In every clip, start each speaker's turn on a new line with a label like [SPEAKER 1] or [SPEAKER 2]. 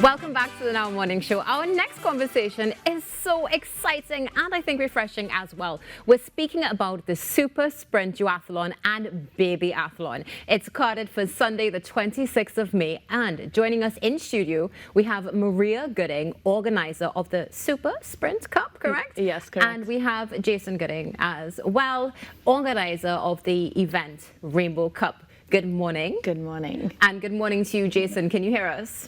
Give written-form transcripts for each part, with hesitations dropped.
[SPEAKER 1] Welcome back to the Now Morning Show. Our next conversation is so exciting and I think refreshing as well. We're speaking about the Super Sprint Duathlon and Babyathlon. It's carded for Sunday, the 26th of May. And joining us in studio, we have Maria Gooding, organizer of the Super Sprint Cup, correct?
[SPEAKER 2] Yes, correct.
[SPEAKER 1] And we have Jason Gooding as well, organizer of the event Rainbow Cup. Good morning.
[SPEAKER 2] Good morning.
[SPEAKER 1] And good morning to you, Jason. Can you hear us?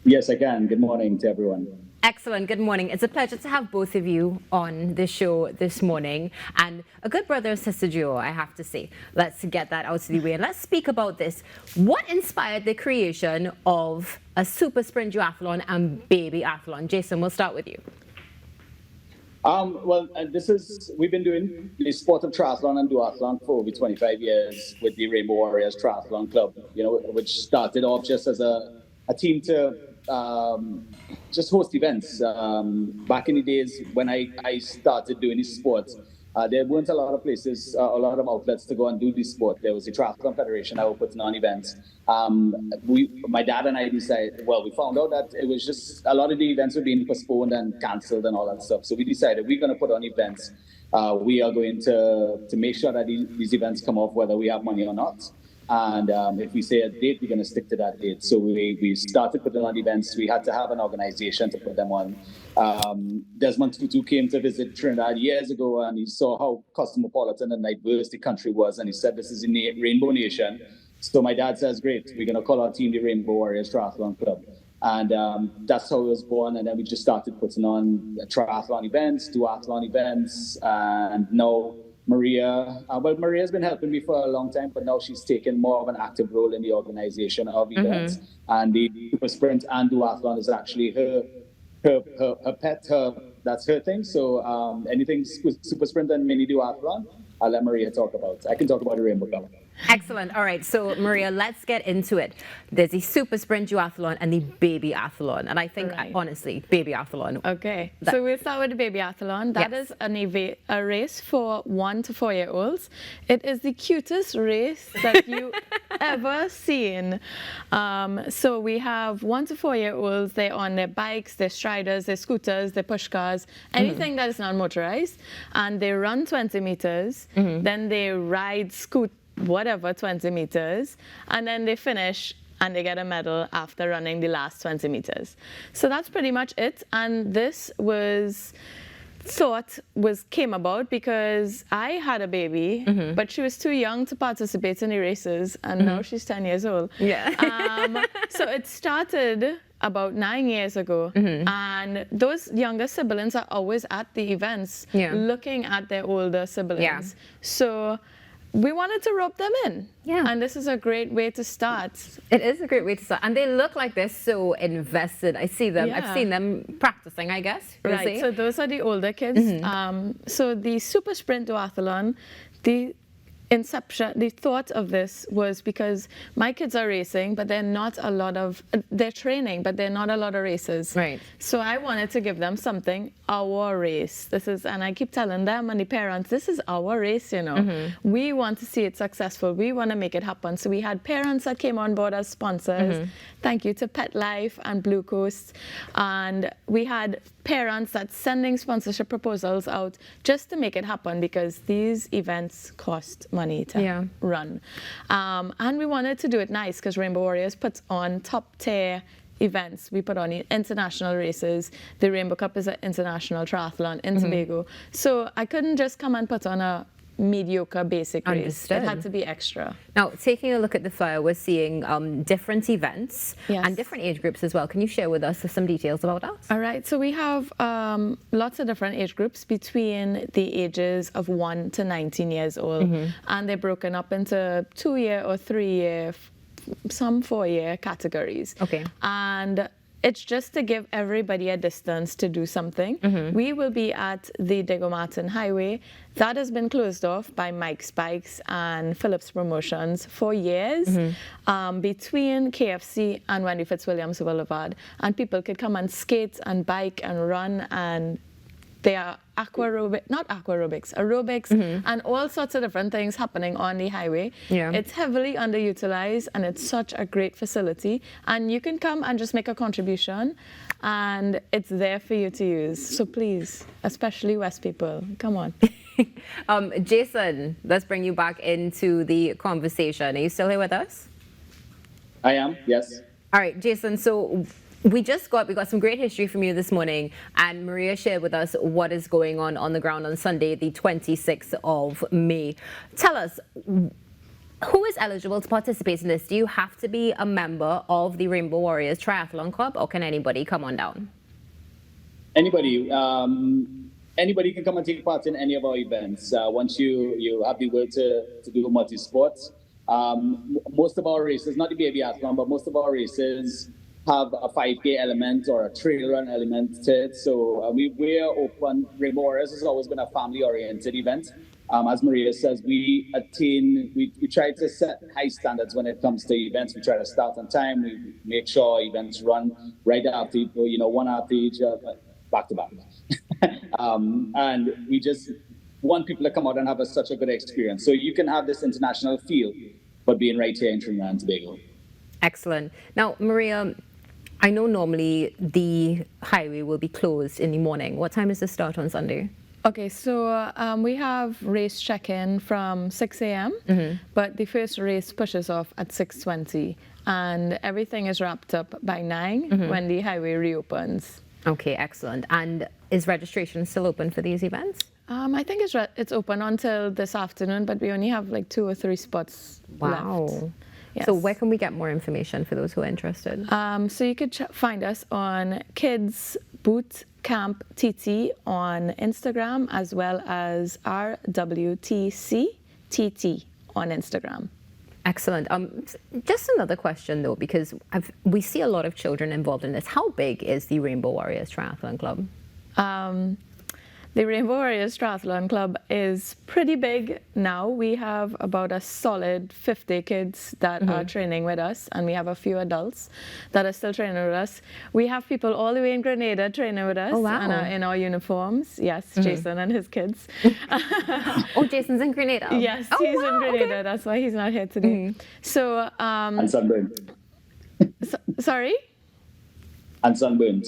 [SPEAKER 3] Yes, I can. Good morning to everyone.
[SPEAKER 1] Excellent. Good morning. It's a pleasure to have both of you on the show this morning. And a good brother and sister duo, I have to say. Let's get that out of the way. And let's speak about this. What inspired the creation of a Super Sprint Duathlon and Babyathlon? Jason, we'll start with you.
[SPEAKER 3] We've been doing the sport of triathlon and duathlon for over 25 years with the Rainbow Warriors Triathlon Club, which started off just as a team to just host events. Back in the days when I started doing this sport, there weren't a lot of places, a lot of outlets to go and do this sport. There was the Triathlon Federation that were putting on events. My dad and I decided, we found out that it was just a lot of the events were being postponed and canceled and all that stuff. So we decided we're going to put on events. We are going to make sure that these events come off whether we have money or not. And if we say a date, we're going to stick to that date. So we started putting on events. We had to have an organization to put them on. Desmond Tutu came to visit Trinidad years ago, and he saw how cosmopolitan and diverse the country was. And he said, this is a Rainbow Nation. So my dad says, great, we're going to call our team the Rainbow Warriors Triathlon Club. And that's how it was born. And then we just started putting on triathlon events, duathlon events, and now Maria's been helping me for a long time, but now she's taken more of an active role in the organization of events. And the Super Sprint and Duathlon is actually her pet, that's her thing. So anything Super Sprint and mini Duathlon, I'll let Maria talk about. I can talk about the Rainbow Cup.
[SPEAKER 1] Excellent. All right. So, Maria, let's get into it. There's the Super Sprint Duathlon and the Babyathlon. And I think, honestly, Babyathlon.
[SPEAKER 2] Okay. So we'll start with the Babyathlon. That is a race for 1 to 4 year olds. It is the cutest race that you ever seen. So we have 1 to 4 year olds. They're on their bikes, their striders, their scooters, their push cars, anything that is not motorized. And they run 20 meters. Then they ride whatever 20 meters, and then they finish and they get a medal after running the last 20 meters. So that's pretty much it. And this came about because I had a baby, but she was too young to participate in the races, and now she's 10 years old. So it started about 9 years ago, and those younger siblings are always at the events looking at their older siblings. So we wanted to rope them in. And this is a great way to start.
[SPEAKER 1] It is a great way to start. And they look like they're so invested. I see them. I've seen them practicing, I guess.
[SPEAKER 2] Right. So those are the older kids. So the Super Sprint Duathlon, the thought of this was because my kids are racing, but they're training, but they're not a lot of races.
[SPEAKER 1] Right.
[SPEAKER 2] So I wanted to give them something, our race. And I keep telling them and the parents, this is our race, We want to see it successful. We want to make it happen. So we had parents that came on board as sponsors. Thank you to Pet Life and Blue Coast. And we had parents that's sending sponsorship proposals out just to make it happen, because these events cost money to run. And we wanted to do it nice, because Rainbow Warriors puts on top tier events. We put on international races. The Rainbow Cup is an international triathlon in Tobago. So I couldn't just come and put on a mediocre basic race. It had to be extra.
[SPEAKER 1] Now, taking a look at the flyer, we're seeing different events and different age groups as well. Can you share with us some details about that?
[SPEAKER 2] All right. So we have lots of different age groups between the ages of 1 to 19 years old. And they're broken up into 2-year or 3-year, some 4-year categories.
[SPEAKER 1] Okay.
[SPEAKER 2] And it's just to give everybody a distance to do something. We will be at the Diego Martin Highway. That has been closed off by Mike's Bikes and Phillips Promotions for years, between KFC and Wendy Fitzwilliams Boulevard. And people could come and skate and bike and run, and they are aerobics, and all sorts of different things happening on the highway.
[SPEAKER 1] Yeah.
[SPEAKER 2] It's heavily underutilized, and it's such a great facility. And you can come and just make a contribution, and it's there for you to use. So please, especially West people, come on.
[SPEAKER 1] Jason, let's bring you back into the conversation. Are you still here with us?
[SPEAKER 3] I am, yes.
[SPEAKER 1] All right, Jason, so we got some great history from you this morning, and Maria shared with us what is going on the ground on Sunday, the 26th of May. Tell us, who is eligible to participate in this? Do you have to be a member of the Rainbow Warriors Triathlon Club, or can anybody come on down?
[SPEAKER 3] Anybody. Anybody can come and take part in any of our events. Once you have the will to do multi-sports. Most of our races, not the Babyathlon, but most of our races have a 5K element or a trail run element to it. So we're open. Rainbow Warriors has always been a family-oriented event. As Maria says, we try to set high standards when it comes to events. We try to start on time. We make sure events run right after, one after each other, back to back. And we just want people to come out and have such a good experience. So you can have this international feel, but being right here in Trinidad and Tobago. Excellent.
[SPEAKER 1] Now, Maria, I know normally the highway will be closed in the morning. What time is the start on Sunday?
[SPEAKER 2] Okay, so we have race check-in from 6 a.m., but the first race pushes off at 6:20, and everything is wrapped up by 9 when the highway reopens.
[SPEAKER 1] Okay, excellent. And is registration still open for these events?
[SPEAKER 2] I think it's open until this afternoon, but we only have like 2 or 3 spots left. Yes.
[SPEAKER 1] So where can we get more information for those who are interested?
[SPEAKER 2] So you could find us on Kids Boot Camp TT on Instagram, as well as RWTC TT on Instagram.
[SPEAKER 1] Excellent. Just another question though, because we see a lot of children involved in this. How big is the Rainbow Warriors Triathlon Club?
[SPEAKER 2] The Rainbow Warriors Triathlon Club is pretty big now. We have about a solid 50 kids that are training with us, and we have a few adults that are still training with us. We have people all the way in Grenada training with us in our uniforms. Yes, Jason and his kids.
[SPEAKER 1] Oh, Jason's in Grenada?
[SPEAKER 2] Yes, he's in Grenada. Okay. That's why he's not here today. So,
[SPEAKER 3] and sunburned.
[SPEAKER 2] Sorry?
[SPEAKER 3] And sunburned.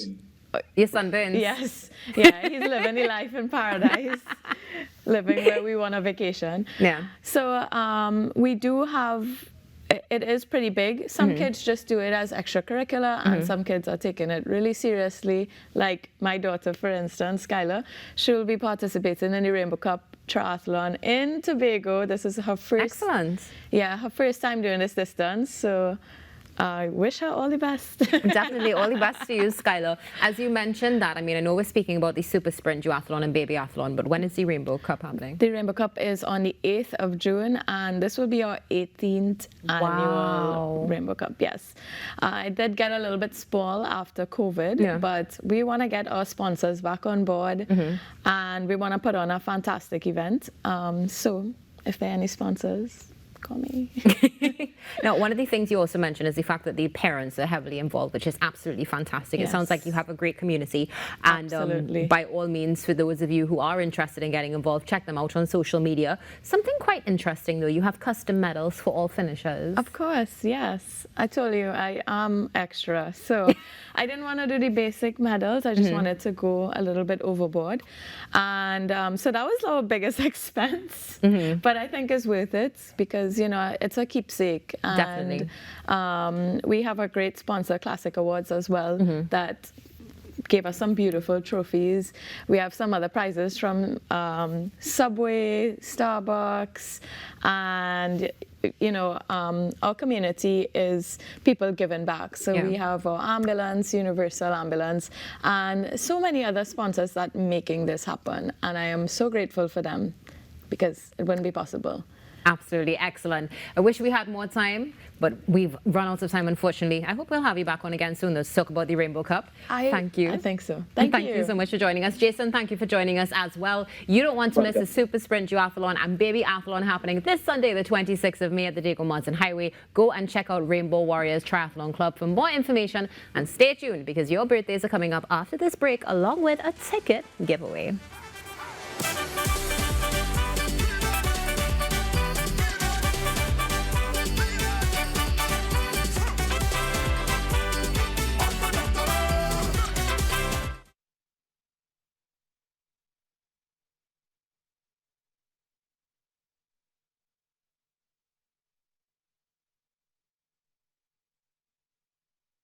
[SPEAKER 1] Your sunburns.
[SPEAKER 2] Yes. Yeah, he's living the life in paradise, living where we want a vacation.
[SPEAKER 1] Yeah.
[SPEAKER 2] So we do have, it is pretty big. Some kids just do it as extracurricular, and some kids are taking it really seriously. Like my daughter, for instance, Skylar, she will be participating in the Rainbow Cup Triathlon in Tobago. This is her first.
[SPEAKER 1] Excellent.
[SPEAKER 2] Yeah, her first time doing this distance. So I wish her all the best.
[SPEAKER 1] Definitely all the best to you, Skylar. As you mentioned that, I mean, I know we're speaking about the Super Sprint Duathlon and Babyathlon, but when is the Rainbow Cup happening?
[SPEAKER 2] The Rainbow Cup is on the 8th of June, and this will be our 18th annual Rainbow Cup, yes. It did get a little bit small after COVID, but we want to get our sponsors back on board, and we want to put on a fantastic event. So if there are any sponsors, call me.
[SPEAKER 1] Now, one of the things you also mentioned is the fact that the parents are heavily involved, which is absolutely fantastic. Yes. It sounds like you have a great community. And by all means, for those of you who are interested in getting involved, check them out on social media. Something quite interesting, though, you have custom medals for all finishers.
[SPEAKER 2] Of course, yes. I told you, I am extra. So I didn't want to do the basic medals. I just wanted to go a little bit overboard. And so that was our biggest expense. But I think it's worth it because, you know, it's a keepsake. And,
[SPEAKER 1] definitely.
[SPEAKER 2] We have a great sponsor, Classic Awards, as well, that gave us some beautiful trophies. We have some other prizes from Subway, Starbucks, and you know, our community is people giving back. So we have our ambulance, Universal Ambulance, and so many other sponsors that making this happen. And I am so grateful for them because it wouldn't be possible.
[SPEAKER 1] Absolutely excellent. I wish we had more time, but we've run out of time, unfortunately. I hope we'll have you back on again soon to talk about the Rainbow Cup. Thank you.
[SPEAKER 2] I think so.
[SPEAKER 1] Thank you so much for joining us. Jason, thank you for joining us as well. You don't want to miss the Super Sprint Duathlon and Babyathlon happening this Sunday, the 26th of May at the Dago Monson Highway. Go and check out Rainbow Warriors Triathlon Club for more information, and stay tuned because your birthdays are coming up after this break, along with a ticket giveaway.